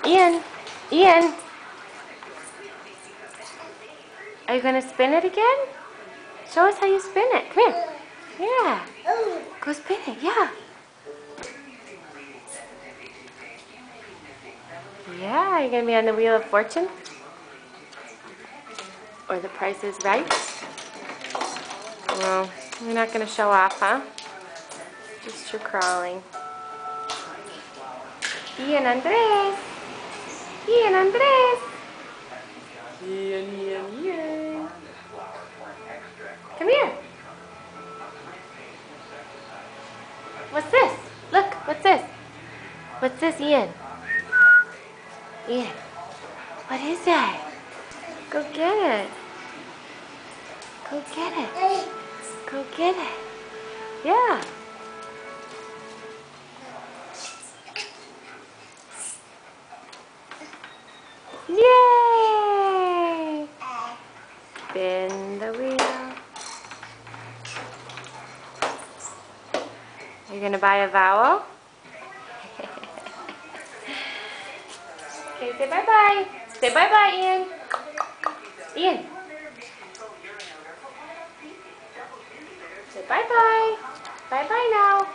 Ian, Ian, are you going to spin it again? Show us how you spin it. Come here. Yeah. Go spin it. Yeah. Yeah, are you going to be on the Wheel of Fortune? Or The Price is Right? Well, you're not going to show off, huh? Just your crawling. Ian Andres. Ian Andres. Ian. Come here. What's this? Look, what's this? What's this, Ian? Ian, what is that? Go get it. Go get it. Go get it. Yeah. Yay! Spin the wheel. Are you going to buy a vowel? Okay, say bye-bye. Say bye-bye, Ian. Ian. Say bye-bye. Bye-bye now.